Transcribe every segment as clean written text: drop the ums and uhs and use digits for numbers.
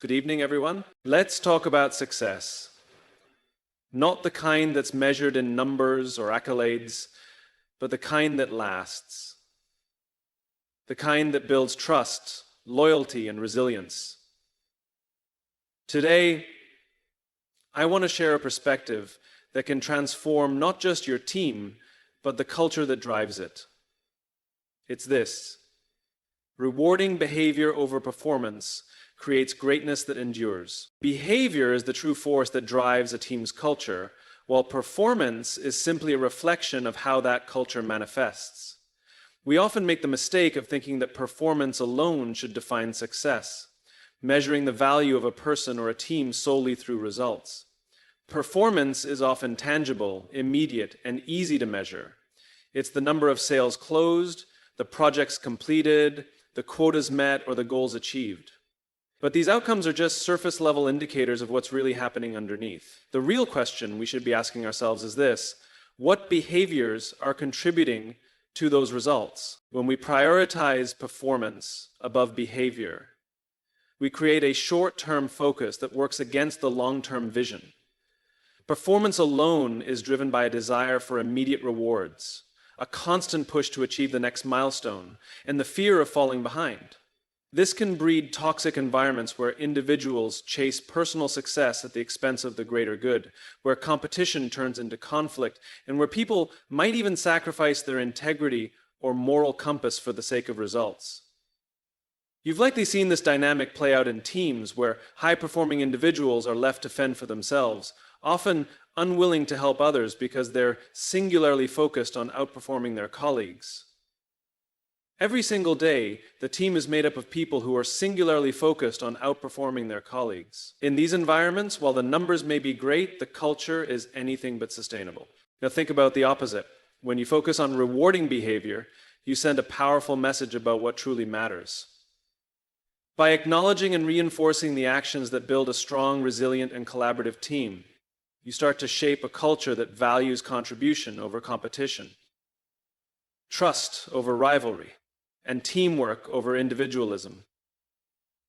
Good evening, everyone. Let's talk about success. Not the kind that's measured in numbers or accolades, but the kind that lasts. The kind that builds trust, loyalty, and resilience. Today, I want to share a perspective that can transform not just your team, but the culture that drives it. It's this: rewarding behavior over performance creates greatness that endures. Behavior is the true force that drives a team's culture, while performance is simply a reflection of how that culture manifests. We often make the mistake of thinking that performance alone should define success, measuring the value of a person or a team solely through results. Performance is often tangible, immediate, and easy to measure. It's the number of sales closed, the projects completed, the quotas met, or the goals achieved. But these outcomes are just surface-level indicators of what's really happening underneath. The real question we should be asking ourselves is this: what behaviors are contributing to those results? When we prioritize performance above behavior, we create a short-term focus that works against the long-term vision. Performance alone is driven by a desire for immediate rewards, a constant push to achieve the next milestone, and the fear of falling behind. This can breed toxic environments where individuals chase personal success at the expense of the greater good, where competition turns into conflict, and where people might even sacrifice their integrity or moral compass for the sake of results. You've likely seen this dynamic play out in teams where high-performing individuals are left to fend for themselves, often unwilling to help others because they're singularly focused on outperforming their colleagues. Every single day, the team is made up of people who are singularly focused on outperforming their colleagues. In these environments, while the numbers may be great, the culture is anything but sustainable. Now think about the opposite. When you focus on rewarding behavior, you send a powerful message about what truly matters. By acknowledging and reinforcing the actions that build a strong, resilient, and collaborative team, you start to shape a culture that values contribution over competition, trust over rivalry, and teamwork over individualism.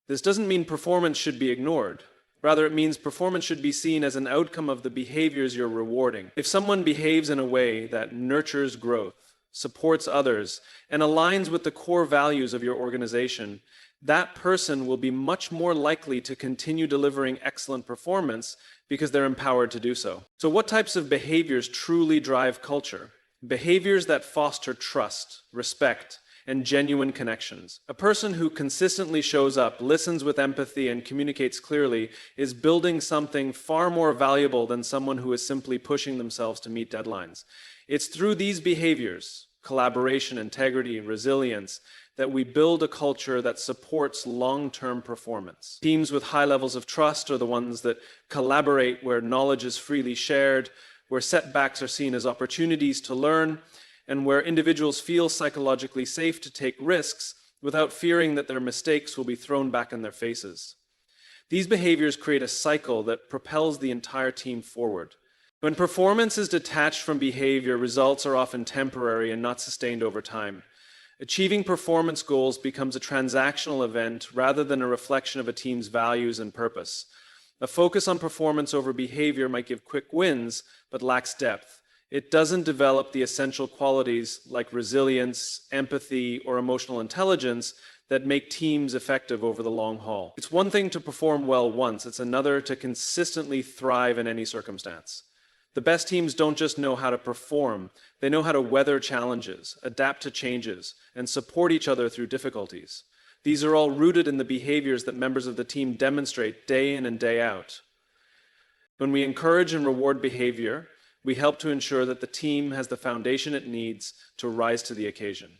This doesn't mean performance should be ignored. Rather, it means performance should be seen as an outcome of the behaviors you're rewarding. If someone behaves in a way that nurtures growth, supports others, and aligns with the core values of your organization, that person will be much more likely to continue delivering excellent performance because they're empowered to do so. So what types of behaviors truly drive culture? Behaviors that foster trust, respect, and genuine connections. A person who consistently shows up, listens with empathy, and communicates clearly is building something far more valuable than someone who is simply pushing themselves to meet deadlines. It's through these behaviors, collaboration, integrity, and resilience, that we build a culture that supports long-term performance. Teams with high levels of trust are the ones that collaborate where knowledge is freely shared, where setbacks are seen as opportunities to learn, and where individuals feel psychologically safe to take risks without fearing that their mistakes will be thrown back in their faces. These behaviors create a cycle that propels the entire team forward. When performance is detached from behavior, results are often temporary and not sustained over time. Achieving performance goals becomes a transactional event rather than a reflection of a team's values and purpose. A focus on performance over behavior might give quick wins, but lacks depth. It doesn't develop the essential qualities like resilience, empathy, or emotional intelligence that make teams effective over the long haul. It's one thing to perform well once, it's another to consistently thrive in any circumstance. The best teams don't just know how to perform, they know how to weather challenges, adapt to changes, and support each other through difficulties. These are all rooted in the behaviors that members of the team demonstrate day in and day out. When we encourage and reward behavior, we help to ensure that the team has the foundation it needs to rise to the occasion.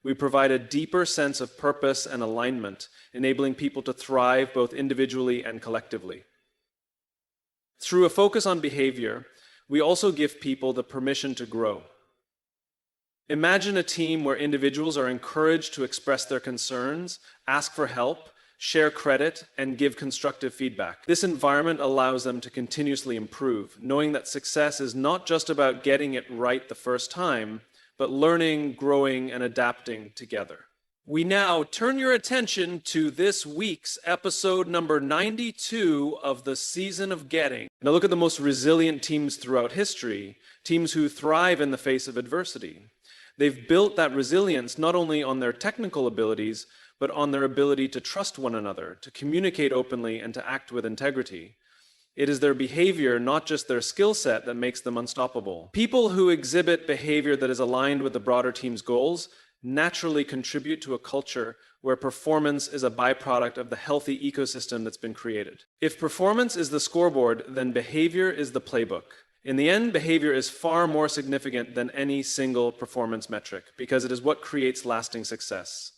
We provide a deeper sense of purpose and alignment, enabling people to thrive both individually and collectively. Through a focus on behavior, we also give people the permission to grow. Imagine a team where individuals are encouraged to express their concerns, ask for help, share credit, and give constructive feedback. This environment allows them to continuously improve, knowing that success is not just about getting it right the first time, but learning, growing, and adapting together. We now turn your attention to this week's episode number 92 of the Season of Getting. Now look at the most resilient teams throughout history, teams who thrive in the face of adversity. They've built that resilience not only on their technical abilities, but on their ability to trust one another, to communicate openly, and to act with integrity. It is their behavior, not just their skill set, that makes them unstoppable. People who exhibit behavior that is aligned with the broader team's goals naturally contribute to a culture where performance is a byproduct of the healthy ecosystem that's been created. If performance is the scoreboard, then behavior is the playbook. In the end, behavior is far more significant than any single performance metric because it is what creates lasting success.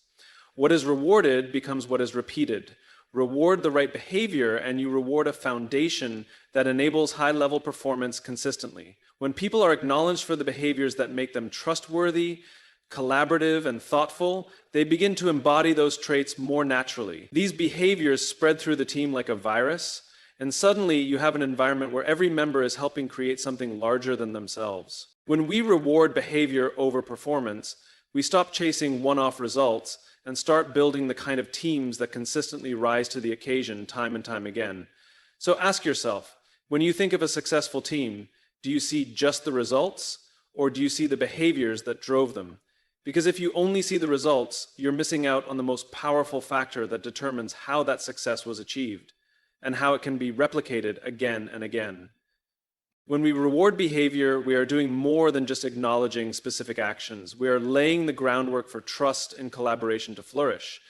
What is rewarded becomes what is repeated. Reward the right behavior and you reward a foundation that enables high-level performance consistently. When people are acknowledged for the behaviors that make them trustworthy, collaborative, and thoughtful, they begin to embody those traits more naturally. These behaviors spread through the team like a virus, and suddenly you have an environment where every member is helping create something larger than themselves. When we reward behavior over performance, we stop chasing one-off results and start building the kind of teams that consistently rise to the occasion time and time again. So ask yourself, when you think of a successful team, do you see just the results, or do you see the behaviors that drove them? Because if you only see the results, you're missing out on the most powerful factor that determines how that success was achieved and how it can be replicated again and again. When we reward behavior, we are doing more than just acknowledging specific actions. We are laying the groundwork for trust and collaboration to flourish.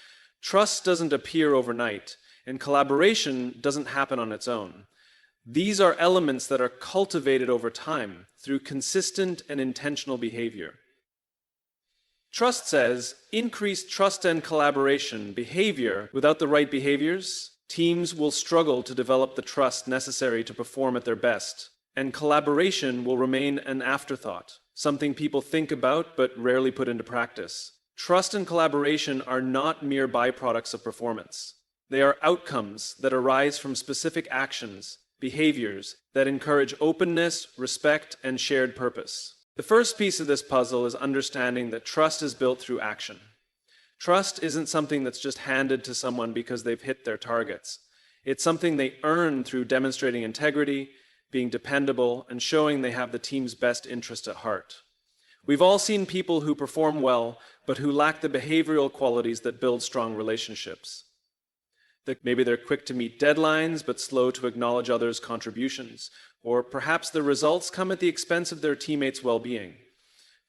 Trust doesn't appear overnight, and collaboration doesn't happen on its own. These are elements that are cultivated over time through consistent and intentional behavior. Trust says, increase trust and collaboration behavior. Without the right behaviors, teams will struggle to develop the trust necessary to perform at their best, and collaboration will remain an afterthought, something people think about but rarely put into practice. Trust and collaboration are not mere byproducts of performance. They are outcomes that arise from specific actions, behaviors that encourage openness, respect, and shared purpose. The first piece of this puzzle is understanding that trust is built through action. Trust isn't something that's just handed to someone because they've hit their targets. It's something they earn through demonstrating integrity, being dependable, and showing they have the team's best interest at heart. We've all seen people who perform well, but who lack the behavioral qualities that build strong relationships. Maybe they're quick to meet deadlines, but slow to acknowledge others' contributions. Or perhaps the results come at the expense of their teammates' well-being.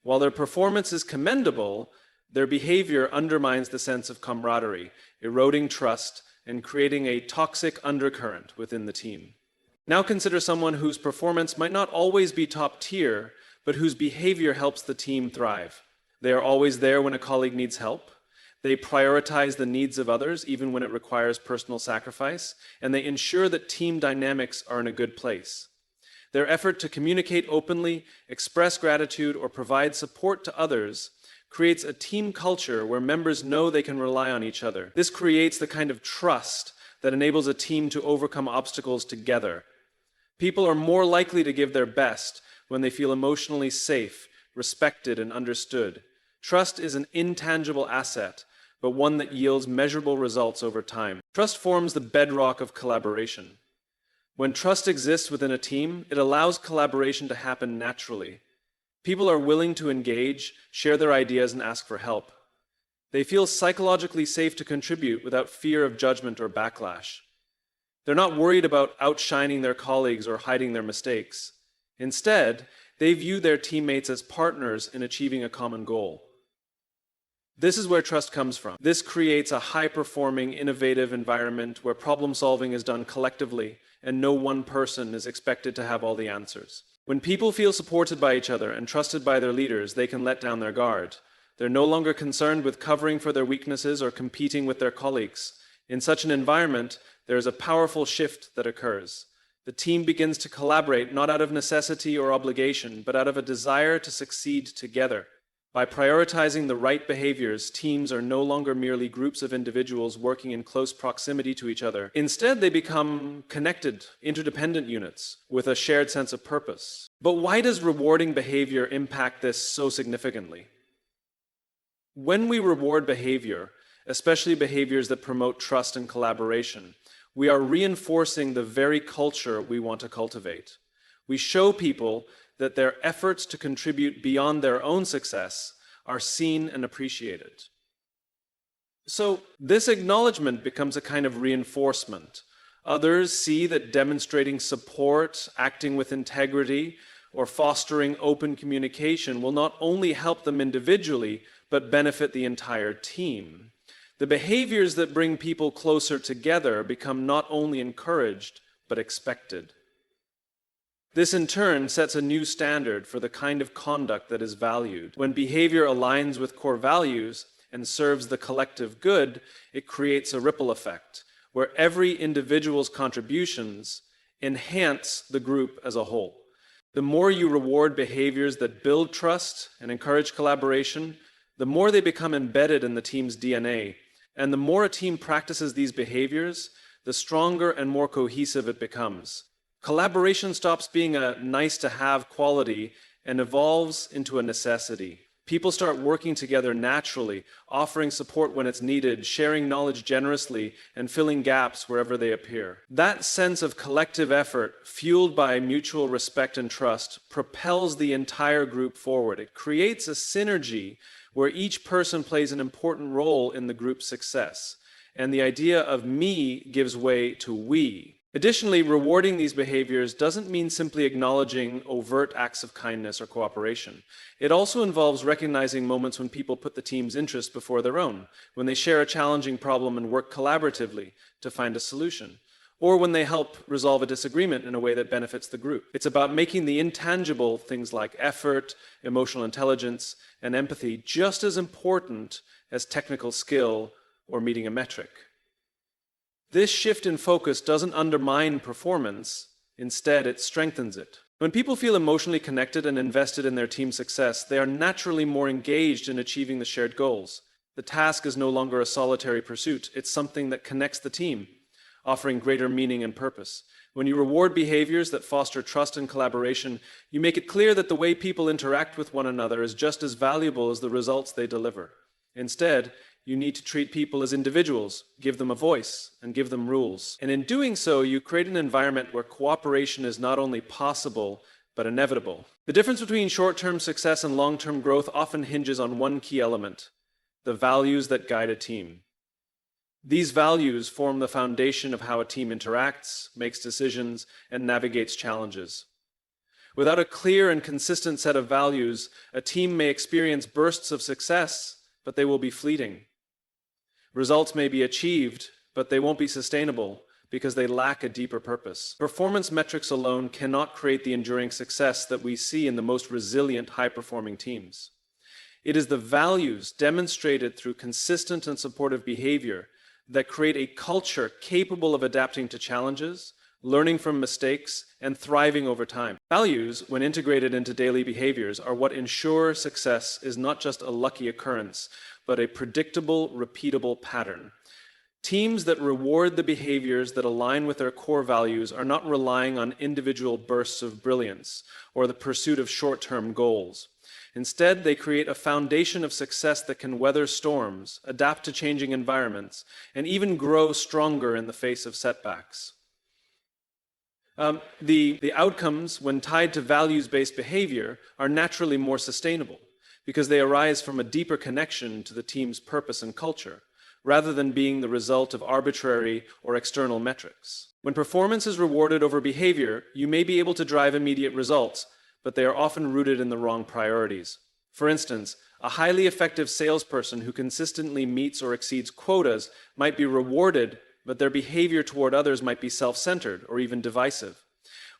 While their performance is commendable, their behavior undermines the sense of camaraderie, eroding trust and creating a toxic undercurrent within the team. Now consider someone whose performance might not always be top tier, but whose behavior helps the team thrive. They are always there when a colleague needs help. They prioritize the needs of others, even when it requires personal sacrifice, and they ensure that team dynamics are in a good place. Their effort to communicate openly, express gratitude, or provide support to others creates a team culture where members know they can rely on each other. This creates the kind of trust that enables a team to overcome obstacles together. People are more likely to give their best when they feel emotionally safe, respected, and understood. Trust is an intangible asset, but one that yields measurable results over time. Trust forms the bedrock of collaboration. When trust exists within a team, it allows collaboration to happen naturally. People are willing to engage, share their ideas, and ask for help. They feel psychologically safe to contribute without fear of judgment or backlash. They're not worried about outshining their colleagues or hiding their mistakes. Instead, they view their teammates as partners in achieving a common goal. This is where trust comes from. This creates a high-performing, innovative environment where problem-solving is done collectively and no one person is expected to have all the answers. When people feel supported by each other and trusted by their leaders, they can let down their guard. They're no longer concerned with covering for their weaknesses or competing with their colleagues. In such an environment, there is a powerful shift that occurs. The team begins to collaborate not out of necessity or obligation, but out of a desire to succeed together. By prioritizing the right behaviors, teams are no longer merely groups of individuals working in close proximity to each other. Instead, they become connected, interdependent units with a shared sense of purpose. But why does rewarding behavior impact this so significantly? When we reward behavior, especially behaviors that promote trust and collaboration, we are reinforcing the very culture we want to cultivate. We show people that their efforts to contribute beyond their own success are seen and appreciated. So this acknowledgement becomes a kind of reinforcement. Others see that demonstrating support, acting with integrity, or fostering open communication will not only help them individually, but benefit the entire team. The behaviors that bring people closer together become not only encouraged, but expected. This in turn sets a new standard for the kind of conduct that is valued. When behavior aligns with core values and serves the collective good, it creates a ripple effect, where every individual's contributions enhance the group as a whole. The more you reward behaviors that build trust and encourage collaboration, the more they become embedded in the team's DNA. And the more a team practices these behaviors, the stronger and more cohesive it becomes. Collaboration stops being a nice-to-have quality and evolves into a necessity. People start working together naturally, offering support when it's needed, sharing knowledge generously, and filling gaps wherever they appear. That sense of collective effort, fueled by mutual respect and trust, propels the entire group forward. It creates a synergy where each person plays an important role in the group's success, and the idea of me gives way to we. Additionally, rewarding these behaviors doesn't mean simply acknowledging overt acts of kindness or cooperation. It also involves recognizing moments when people put the team's interests before their own, when they share a challenging problem and work collaboratively to find a solution, or when they help resolve a disagreement in a way that benefits the group. It's about making the intangible things like effort, emotional intelligence, and empathy just as important as technical skill or meeting a metric. This shift in focus doesn't undermine performance, instead it strengthens it. When people feel emotionally connected and invested in their team's success, they are naturally more engaged in achieving the shared goals. The task is no longer a solitary pursuit, it's something that connects the team, offering greater meaning and purpose. When you reward behaviors that foster trust and collaboration, you make it clear that the way people interact with one another is just as valuable as the results they deliver. Instead, you need to treat people as individuals, give them a voice, and give them rules. And in doing so, you create an environment where cooperation is not only possible, but inevitable. The difference between short-term success and long-term growth often hinges on one key element: the values that guide a team. These values form the foundation of how a team interacts, makes decisions, and navigates challenges. Without a clear and consistent set of values, a team may experience bursts of success, but they will be fleeting. Results may be achieved, but they won't be sustainable because they lack a deeper purpose. Performance metrics alone cannot create the enduring success that we see in the most resilient, high-performing teams. It is the values demonstrated through consistent and supportive behavior that create a culture capable of adapting to challenges, learning from mistakes, and thriving over time. Values, when integrated into daily behaviors, are what ensure success is not just a lucky occurrence, but a predictable, repeatable pattern. Teams that reward the behaviors that align with their core values are not relying on individual bursts of brilliance or the pursuit of short-term goals. Instead, they create a foundation of success that can weather storms, adapt to changing environments, and even grow stronger in the face of setbacks. The outcomes, when tied to values-based behavior, are naturally more sustainable because they arise from a deeper connection to the team's purpose and culture, rather than being the result of arbitrary or external metrics. When performance is rewarded over behavior, you may be able to drive immediate results, but they are often rooted in the wrong priorities. For instance, a highly effective salesperson who consistently meets or exceeds quotas might be rewarded, but their behavior toward others might be self-centered or even divisive.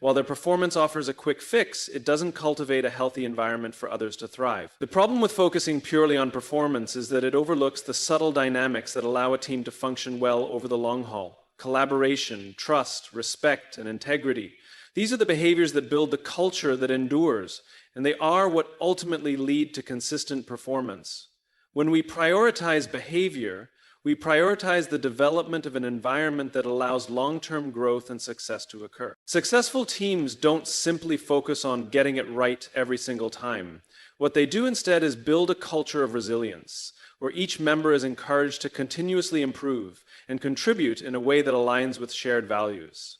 While their performance offers a quick fix, it doesn't cultivate a healthy environment for others to thrive. The problem with focusing purely on performance is that it overlooks the subtle dynamics that allow a team to function well over the long haul. Collaboration, trust, respect, and integrity. These are the behaviors that build the culture that endures, and they are what ultimately lead to consistent performance. When we prioritize behavior, we prioritize the development of an environment that allows long-term growth and success to occur. Successful teams don't simply focus on getting it right every single time. What they do instead is build a culture of resilience, where each member is encouraged to continuously improve and contribute in a way that aligns with shared values.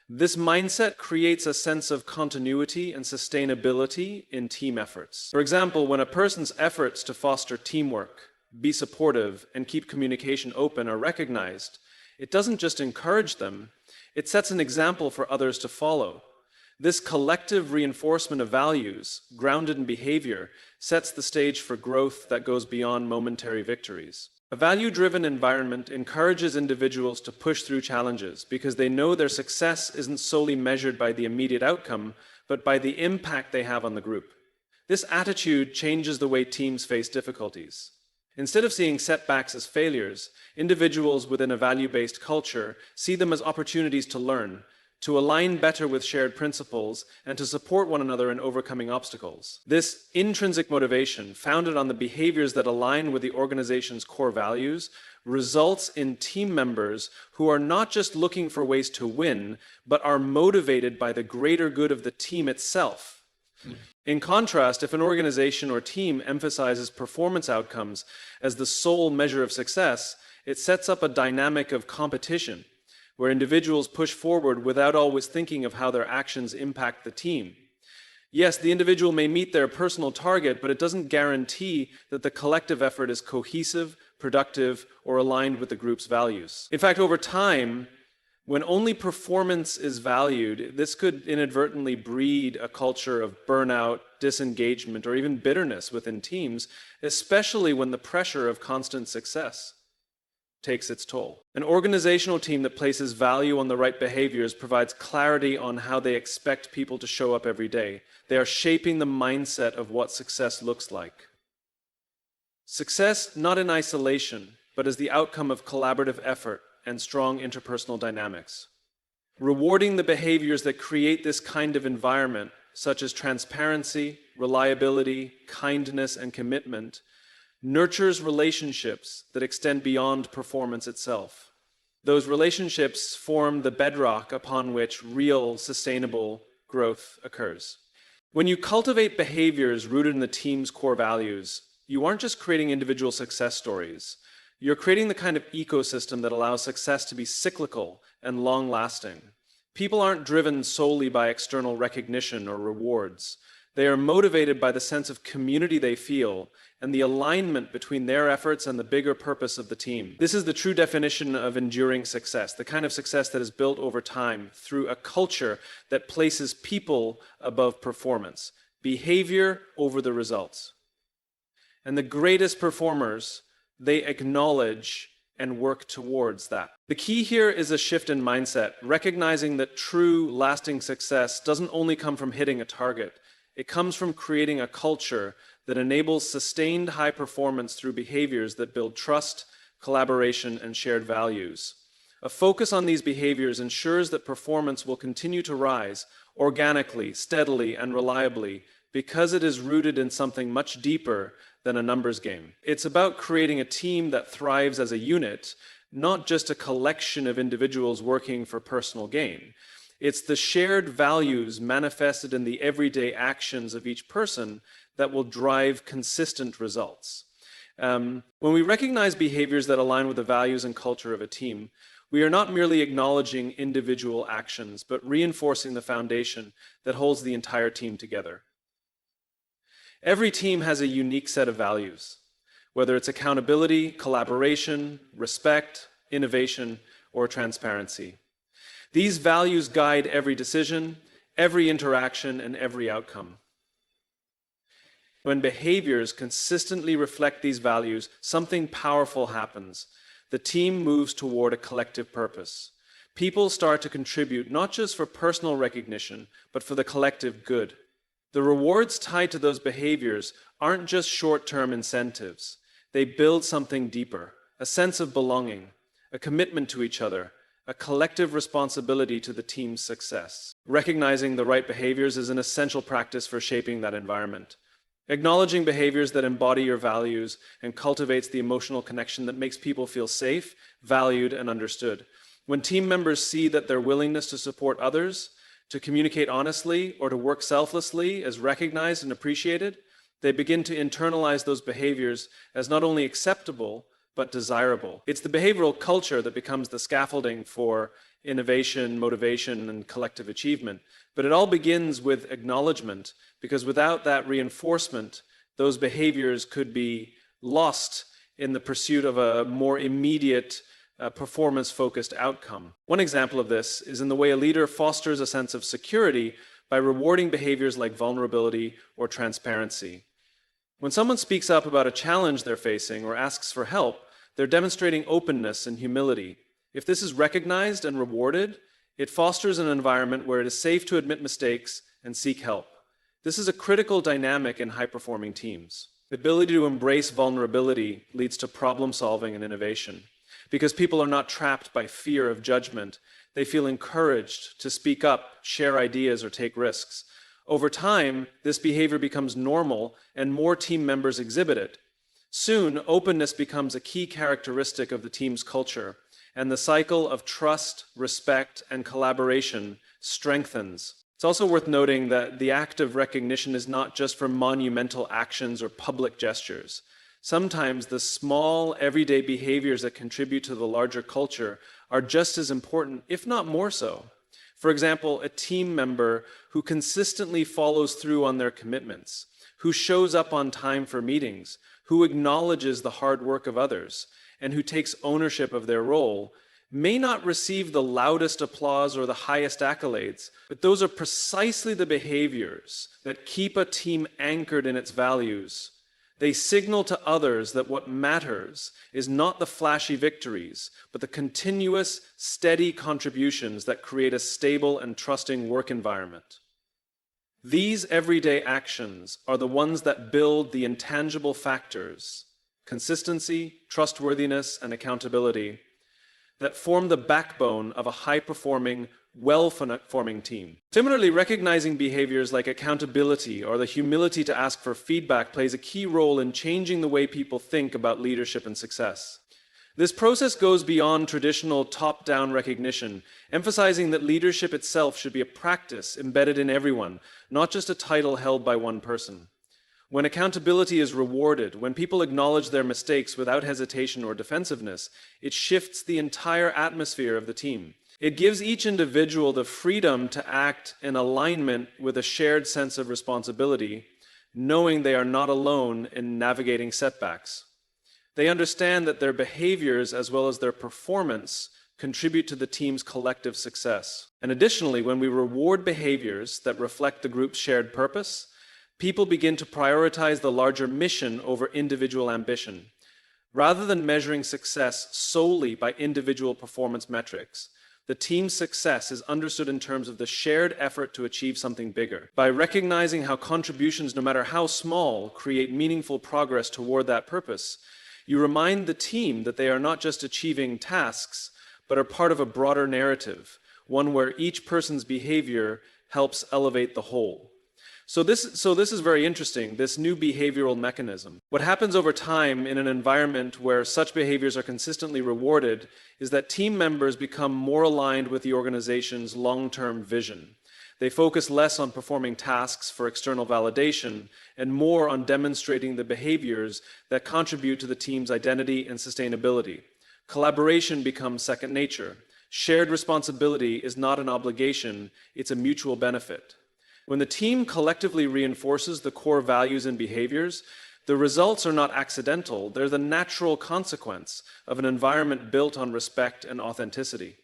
This mindset creates a sense of continuity and sustainability in team efforts. For example, when a person's efforts to foster teamwork, be supportive, and keep communication open are recognized, it doesn't just encourage them, it sets an example for others to follow. This collective reinforcement of values, grounded in behavior, sets the stage for growth that goes beyond momentary victories. A value-driven environment encourages individuals to push through challenges because they know their success isn't solely measured by the immediate outcome, but by the impact they have on the group. This attitude changes the way teams face difficulties. Instead of seeing setbacks as failures, individuals within a value-based culture see them as opportunities to learn, to align better with shared principles, and to support one another in overcoming obstacles. This intrinsic motivation, founded on the behaviors that align with the organization's core values, results in team members who are not just looking for ways to win, but are motivated by the greater good of the team itself. In contrast, if an organization or team emphasizes performance outcomes as the sole measure of success, it sets up a dynamic of competition, where individuals push forward without always thinking of how their actions impact the team. Yes, the individual may meet their personal target, but it doesn't guarantee that the collective effort is cohesive, productive, or aligned with the group's values. In fact, over time, when only performance is valued, this could inadvertently breed a culture of burnout, disengagement, or even bitterness within teams, especially when the pressure of constant success takes its toll. An organizational team that places value on the right behaviors provides clarity on how they expect people to show up every day. They are shaping the mindset of what success looks like. Success not in isolation, but as the outcome of collaborative effort and strong interpersonal dynamics. Rewarding the behaviors that create this kind of environment, such as transparency, reliability, kindness, and commitment, nurtures relationships that extend beyond performance itself. Those relationships form the bedrock upon which real, sustainable growth occurs. When you cultivate behaviors rooted in the team's core values, you aren't just creating individual success stories. You're creating the kind of ecosystem that allows success to be cyclical and long-lasting. People aren't driven solely by external recognition or rewards. They are motivated by the sense of community they feel and the alignment between their efforts and the bigger purpose of the team. This is the true definition of enduring success, the kind of success that is built over time through a culture that places people above performance, behavior over the results. And the greatest performers, they acknowledge and work towards that. The key here is a shift in mindset, recognizing that true, lasting success doesn't only come from hitting a target. It comes from creating a culture that enables sustained high performance through behaviors that build trust, collaboration, and shared values. A focus on these behaviors ensures that performance will continue to rise organically, steadily, and reliably because it is rooted in something much deeper than a numbers game. It's about creating a team that thrives as a unit, not just a collection of individuals working for personal gain. It's the shared values manifested in the everyday actions of each person that will drive consistent results. When we recognize behaviors that align with the values and culture of a team, we are not merely acknowledging individual actions, but reinforcing the foundation that holds the entire team together. Every team has a unique set of values, whether it's accountability, collaboration, respect, innovation, or transparency. These values guide every decision, every interaction, and every outcome. When behaviors consistently reflect these values, something powerful happens. The team moves toward a collective purpose. People start to contribute not just for personal recognition, but for the collective good. The rewards tied to those behaviors aren't just short-term incentives. They build something deeper, a sense of belonging, a commitment to each other, a collective responsibility to the team's success. Recognizing the right behaviors is an essential practice for shaping that environment. Acknowledging behaviors that embody your values and cultivates the emotional connection that makes people feel safe, valued, and understood. When team members see that their willingness to support others, to communicate honestly, or to work selflessly is recognized and appreciated, They begin to internalize those behaviors as not only acceptable, but desirable. It's the behavioral culture that becomes the scaffolding for innovation, motivation, and collective achievement. But it all begins with acknowledgement, because without that reinforcement, those behaviors could be lost in the pursuit of a more immediate performance-focused outcome. One example of this is in the way a leader fosters a sense of security by rewarding behaviors like vulnerability or transparency. When someone speaks up about a challenge they're facing or asks for help, they're demonstrating openness and humility. If this is recognized and rewarded, it fosters an environment where it is safe to admit mistakes and seek help. This is a critical dynamic in high-performing teams. The ability to embrace vulnerability leads to problem solving and innovation. Because people are not trapped by fear of judgment, they feel encouraged to speak up, share ideas, or take risks. Over time, this behavior becomes normal and more team members exhibit it. Soon, openness becomes a key characteristic of the team's culture, and the cycle of trust, respect, and collaboration strengthens. It's also worth noting that the act of recognition is not just for monumental actions or public gestures. Sometimes the small, everyday behaviors that contribute to the larger culture are just as important, if not more so. For example, a team member who consistently follows through on their commitments, who shows up on time for meetings, who acknowledges the hard work of others, and who takes ownership of their role, may not receive the loudest applause or the highest accolades, but those are precisely the behaviors that keep a team anchored in its values. They signal to others that what matters is not the flashy victories, but the continuous, steady contributions that create a stable and trusting work environment. These everyday actions are the ones that build the intangible factors, consistency, trustworthiness, and accountability, that form the backbone of a high-performing, well-forming team. Similarly, recognizing behaviors like accountability or the humility to ask for feedback plays a key role in changing the way people think about leadership and success. This process goes beyond traditional top-down recognition, emphasizing that leadership itself should be a practice embedded in everyone, not just a title held by one person. When accountability is rewarded, when people acknowledge their mistakes without hesitation or defensiveness, it shifts the entire atmosphere of the team. It gives each individual the freedom to act in alignment with a shared sense of responsibility, knowing they are not alone in navigating setbacks. They understand that their behaviors as well as their performance contribute to the team's collective success. And additionally, when we reward behaviors that reflect the group's shared purpose, people begin to prioritize the larger mission over individual ambition. Rather than measuring success solely by individual performance metrics, the team's success is understood in terms of the shared effort to achieve something bigger. By recognizing how contributions, no matter how small, create meaningful progress toward that purpose, you remind the team that they are not just achieving tasks, but are part of a broader narrative, one where each person's behavior helps elevate the whole. So this is very interesting, this new behavioral mechanism. What happens over time in an environment where such behaviors are consistently rewarded is that team members become more aligned with the organization's long-term vision. They focus less on performing tasks for external validation and more on demonstrating the behaviors that contribute to the team's identity and sustainability. Collaboration becomes second nature. Shared responsibility is not an obligation, it's a mutual benefit. When the team collectively reinforces the core values and behaviors, the results are not accidental, they're the natural consequence of an environment built on respect and authenticity.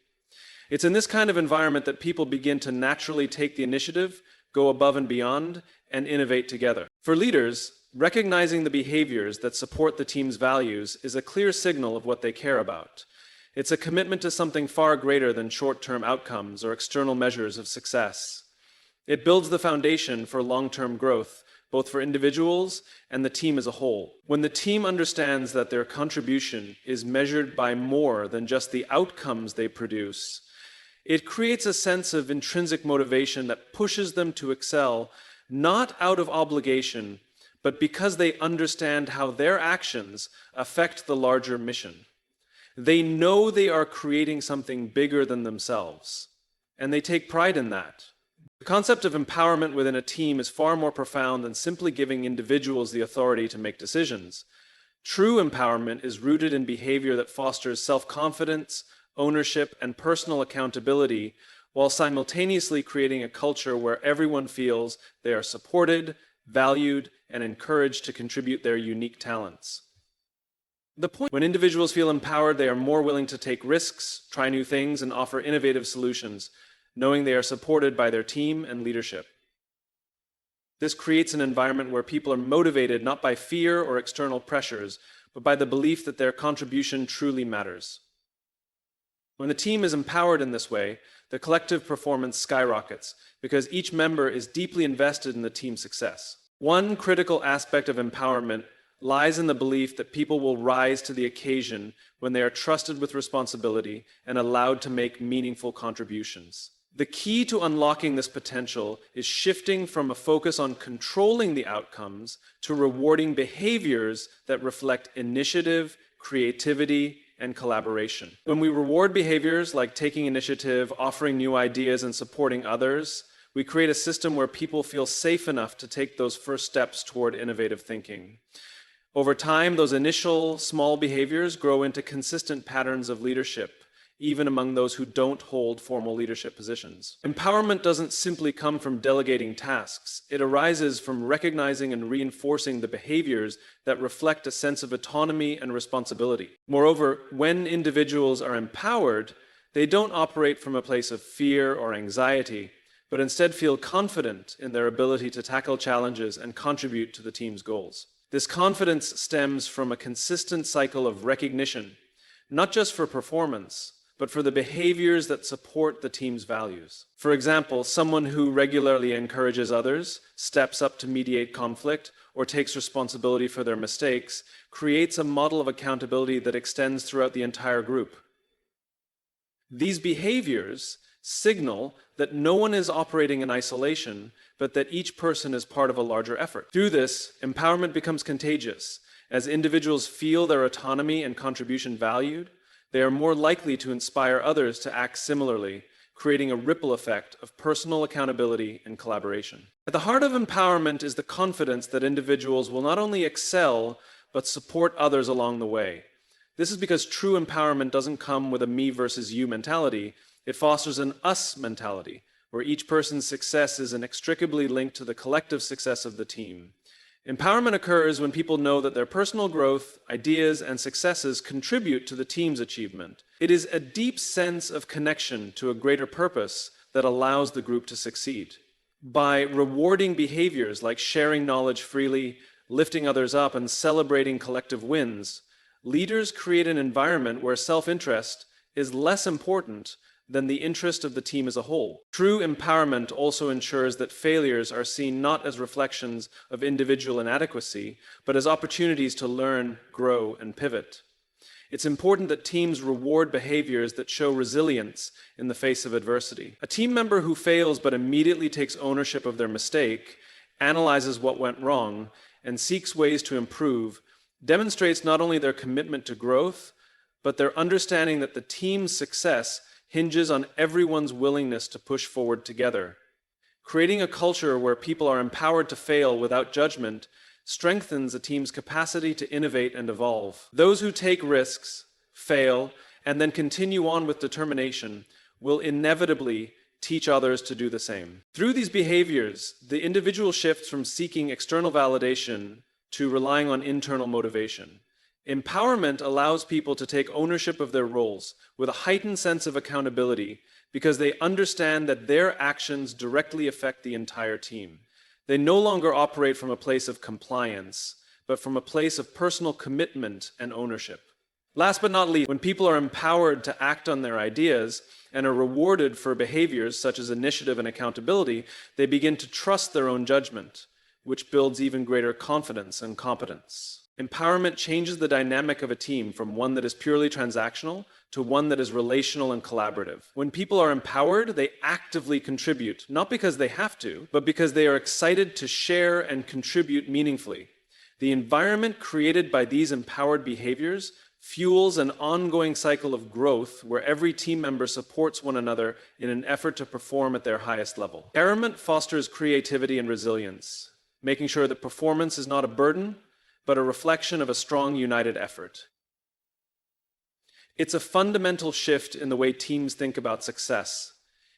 It's in this kind of environment that people begin to naturally take the initiative, go above and beyond, and innovate together. For leaders, recognizing the behaviors that support the team's values is a clear signal of what they care about. It's a commitment to something far greater than short-term outcomes or external measures of success. It builds the foundation for long-term growth, both for individuals and the team as a whole. When the team understands that their contribution is measured by more than just the outcomes they produce, it creates a sense of intrinsic motivation that pushes them to excel, not out of obligation, but because they understand how their actions affect the larger mission. They know they are creating something bigger than themselves, and they take pride in that. The concept of empowerment within a team is far more profound than simply giving individuals the authority to make decisions. True empowerment is rooted in behavior that fosters self-confidence, ownership, and personal accountability, while simultaneously creating a culture where everyone feels they are supported, valued, and encouraged to contribute their unique talents. When individuals feel empowered, they are more willing to take risks, try new things, and offer innovative solutions, knowing they are supported by their team and leadership. This creates an environment where people are motivated not by fear or external pressures, but by the belief that their contribution truly matters. When the team is empowered in this way, the collective performance skyrockets because each member is deeply invested in the team's success. One critical aspect of empowerment lies in the belief that people will rise to the occasion when they are trusted with responsibility and allowed to make meaningful contributions. The key to unlocking this potential is shifting from a focus on controlling the outcomes to rewarding behaviors that reflect initiative, creativity, and collaboration. When we reward behaviors like taking initiative, offering new ideas, and supporting others, we create a system where people feel safe enough to take those first steps toward innovative thinking. Over time, those initial small behaviors grow into consistent patterns of leadership, even among those who don't hold formal leadership positions. Empowerment doesn't simply come from delegating tasks. It arises from recognizing and reinforcing the behaviors that reflect a sense of autonomy and responsibility. Moreover, when individuals are empowered, they don't operate from a place of fear or anxiety, but instead feel confident in their ability to tackle challenges and contribute to the team's goals. This confidence stems from a consistent cycle of recognition, not just for performance, but for the behaviors that support the team's values. For example, someone who regularly encourages others, steps up to mediate conflict, or takes responsibility for their mistakes, creates a model of accountability that extends throughout the entire group. These behaviors signal that no one is operating in isolation, but that each person is part of a larger effort. Through this, empowerment becomes contagious. As individuals feel their autonomy and contribution valued, they are more likely to inspire others to act similarly, creating a ripple effect of personal accountability and collaboration. At the heart of empowerment is the confidence that individuals will not only excel, but support others along the way. This is because true empowerment doesn't come with a me versus you mentality. It fosters an us mentality, where each person's success is inextricably linked to the collective success of the team. Empowerment occurs when people know that their personal growth, ideas, and successes contribute to the team's achievement. It is a deep sense of connection to a greater purpose that allows the group to succeed. By rewarding behaviors like sharing knowledge freely, lifting others up, and celebrating collective wins, leaders create an environment where self-interest is less important than the interest of the team as a whole. True empowerment also ensures that failures are seen not as reflections of individual inadequacy, but as opportunities to learn, grow, and pivot. It's important that teams reward behaviors that show resilience in the face of adversity. A team member who fails but immediately takes ownership of their mistake, analyzes what went wrong, and seeks ways to improve demonstrates not only their commitment to growth, but their understanding that the team's success hinges on everyone's willingness to push forward together. Creating a culture where people are empowered to fail without judgment strengthens a team's capacity to innovate and evolve. Those who take risks, fail, and then continue on with determination will inevitably teach others to do the same. Through these behaviors, the individual shifts from seeking external validation to relying on internal motivation. Empowerment allows people to take ownership of their roles with a heightened sense of accountability because they understand that their actions directly affect the entire team. They no longer operate from a place of compliance, but from a place of personal commitment and ownership. Last but not least, when people are empowered to act on their ideas and are rewarded for behaviors such as initiative and accountability, they begin to trust their own judgment, which builds even greater confidence and competence. Empowerment changes the dynamic of a team from one that is purely transactional to one that is relational and collaborative. When people are empowered, they actively contribute, not because they have to, but because they are excited to share and contribute meaningfully. The environment created by these empowered behaviors fuels an ongoing cycle of growth where every team member supports one another in an effort to perform at their highest level. Empowerment fosters creativity and resilience, making sure that performance is not a burden, but a reflection of a strong, united effort. It's a fundamental shift in the way teams think about success.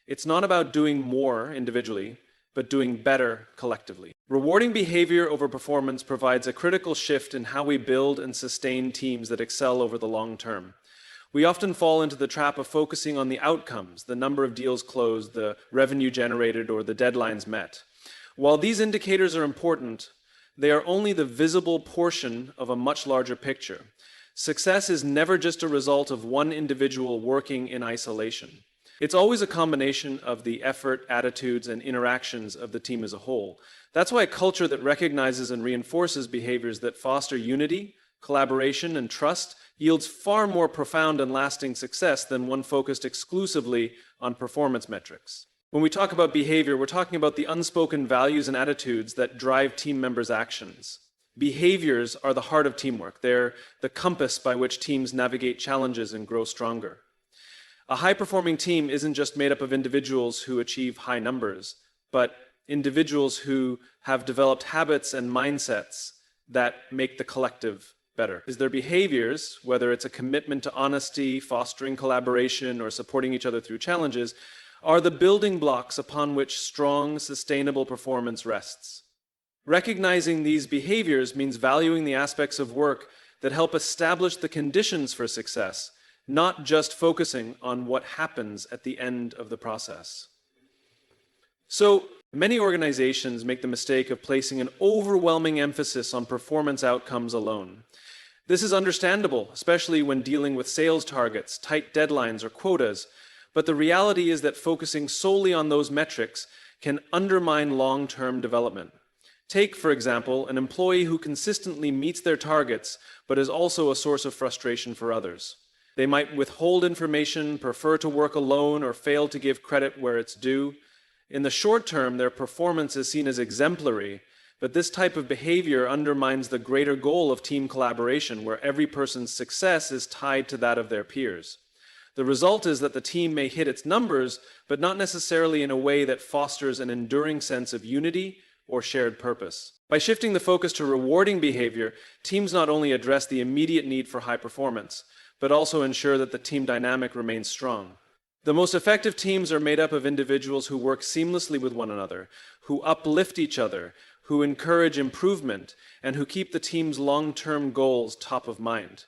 It's not about doing more individually, but doing better collectively. Rewarding behavior over performance provides a critical shift in how we build and sustain teams that excel over the long term. We often fall into the trap of focusing on the outcomes, the number of deals closed, the revenue generated, or the deadlines met. While these indicators are important, they are only the visible portion of a much larger picture. Success is never just a result of one individual working in isolation. It's always a combination of the effort, attitudes, and interactions of the team as a whole. That's why a culture that recognizes and reinforces behaviors that foster unity, collaboration, and trust yields far more profound and lasting success than one focused exclusively on performance metrics. When we talk about behavior, we're talking about the unspoken values and attitudes that drive team members' actions. Behaviors are the heart of teamwork. They're the compass by which teams navigate challenges and grow stronger. A high-performing team isn't just made up of individuals who achieve high numbers, but individuals who have developed habits and mindsets that make the collective better. Is their behaviors, whether it's a commitment to honesty, fostering collaboration, or supporting each other through challenges, are the building blocks upon which strong, sustainable performance rests. Recognizing these behaviors means valuing the aspects of work that help establish the conditions for success, not just focusing on what happens at the end of the process. So, many organizations make the mistake of placing an overwhelming emphasis on performance outcomes alone. This is understandable, especially when dealing with sales targets, tight deadlines, or quotas, but the reality is that focusing solely on those metrics can undermine long-term development. Take, for example, an employee who consistently meets their targets, but is also a source of frustration for others. They might withhold information, prefer to work alone, or fail to give credit where it's due. In the short term, their performance is seen as exemplary, but this type of behavior undermines the greater goal of team collaboration, where every person's success is tied to that of their peers. The result is that the team may hit its numbers, but not necessarily in a way that fosters an enduring sense of unity or shared purpose. By shifting the focus to rewarding behavior, teams not only address the immediate need for high performance, but also ensure that the team dynamic remains strong. The most effective teams are made up of individuals who work seamlessly with one another, who uplift each other, who encourage improvement, and who keep the team's long-term goals top of mind.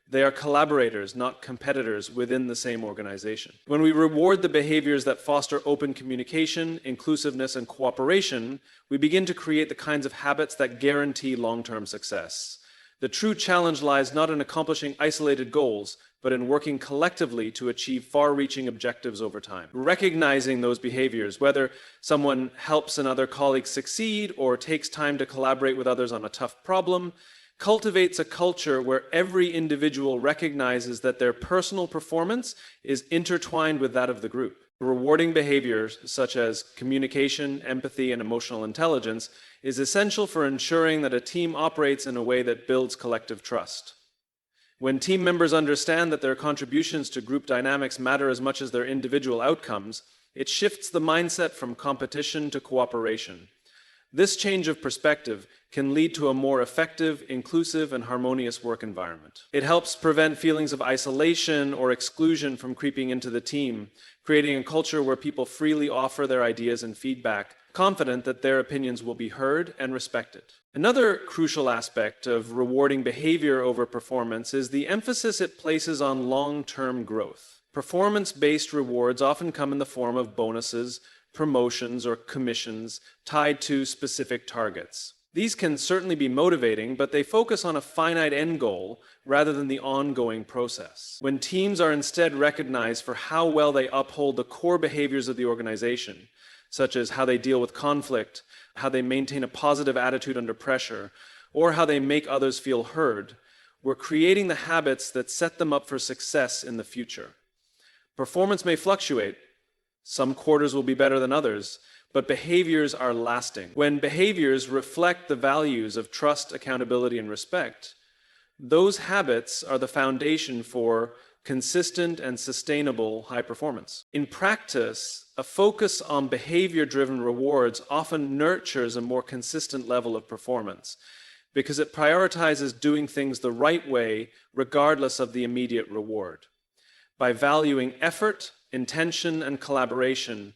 They are collaborators, not competitors within the same organization. When we reward the behaviors that foster open communication, inclusiveness, and cooperation, we begin to create the kinds of habits that guarantee long-term success. The true challenge lies not in accomplishing isolated goals, but in working collectively to achieve far-reaching objectives over time. Recognizing those behaviors, whether someone helps another colleague succeed or takes time to collaborate with others on a tough problem, cultivates a culture where every individual recognizes that their personal performance is intertwined with that of the group. Rewarding behaviors such as communication, empathy, and emotional intelligence is essential for ensuring that a team operates in a way that builds collective trust. When team members understand that their contributions to group dynamics matter as much as their individual outcomes, it shifts the mindset from competition to cooperation. This change of perspective can lead to a more effective, inclusive, and harmonious work environment. It helps prevent feelings of isolation or exclusion from creeping into the team, creating a culture where people freely offer their ideas and feedback, confident that their opinions will be heard and respected. Another crucial aspect of rewarding behavior over performance is the emphasis it places on long-term growth. Performance-based rewards often come in the form of bonuses, promotions, or commissions tied to specific targets. These can certainly be motivating, but they focus on a finite end goal rather than the ongoing process. When teams are instead recognized for how well they uphold the core behaviors of the organization, such as how they deal with conflict, how they maintain a positive attitude under pressure, or how they make others feel heard, we're creating the habits that set them up for success in the future. Performance may fluctuate. Some quarters will be better than others, but behaviors are lasting. When behaviors reflect the values of trust, accountability, and respect, Those habits are the foundation for consistent and sustainable high performance. In practice, a focus on behavior-driven rewards often nurtures a more consistent level of performance because it prioritizes doing things the right way regardless of the immediate reward. By valuing effort, intention, and collaboration,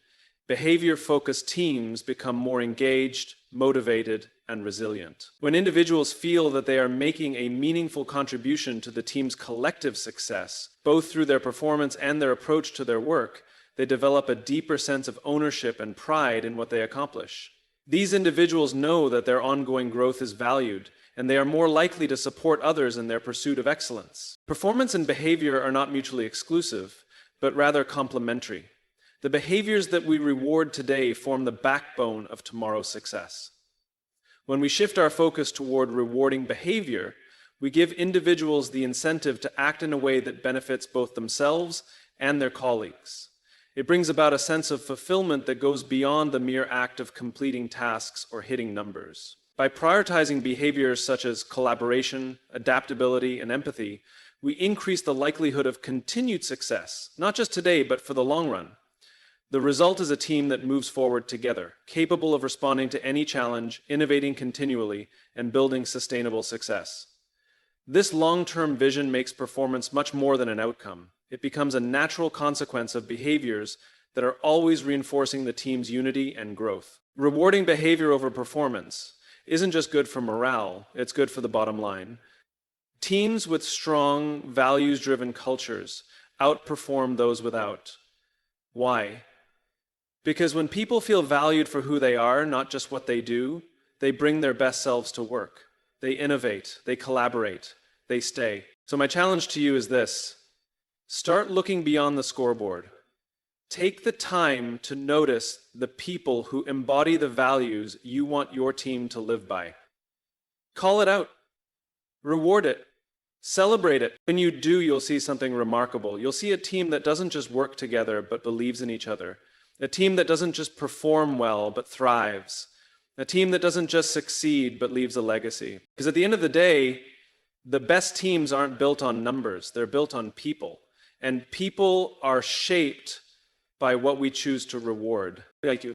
behavior-focused teams become more engaged, motivated, and resilient. When individuals feel that they are making a meaningful contribution to the team's collective success, both through their performance and their approach to their work, they develop a deeper sense of ownership and pride in what they accomplish. These individuals know that their ongoing growth is valued, and they are more likely to support others in their pursuit of excellence. Performance and behavior are not mutually exclusive, but rather complementary. The behaviors that we reward today form the backbone of tomorrow's success. When we shift our focus toward rewarding behavior, we give individuals the incentive to act in a way that benefits both themselves and their colleagues. It brings about a sense of fulfillment that goes beyond the mere act of completing tasks or hitting numbers. By prioritizing behaviors such as collaboration, adaptability, and empathy, we increase the likelihood of continued success, not just today, but for the long run. The result is a team that moves forward together, capable of responding to any challenge, innovating continually, and building sustainable success. This long-term vision makes performance much more than an outcome. It becomes a natural consequence of behaviors that are always reinforcing the team's unity and growth. Rewarding behavior over performance isn't just good for morale, it's good for the bottom line. Teams with strong, values-driven cultures outperform those without. Why? Because when people feel valued for who they are, not just what they do, they bring their best selves to work. They innovate, they collaborate, they stay. So my challenge to you is this: start looking beyond the scoreboard. Take the time to notice the people who embody the values you want your team to live by. Call it out. Reward it. Celebrate it. When you do, you'll see something remarkable. You'll see a team that doesn't just work together, but believes in each other. A team that doesn't just perform well, but thrives. A team that doesn't just succeed, but leaves a legacy. Because at the end of the day, the best teams aren't built on numbers. They're built on people. And people are shaped by what we choose to reward. Thank you.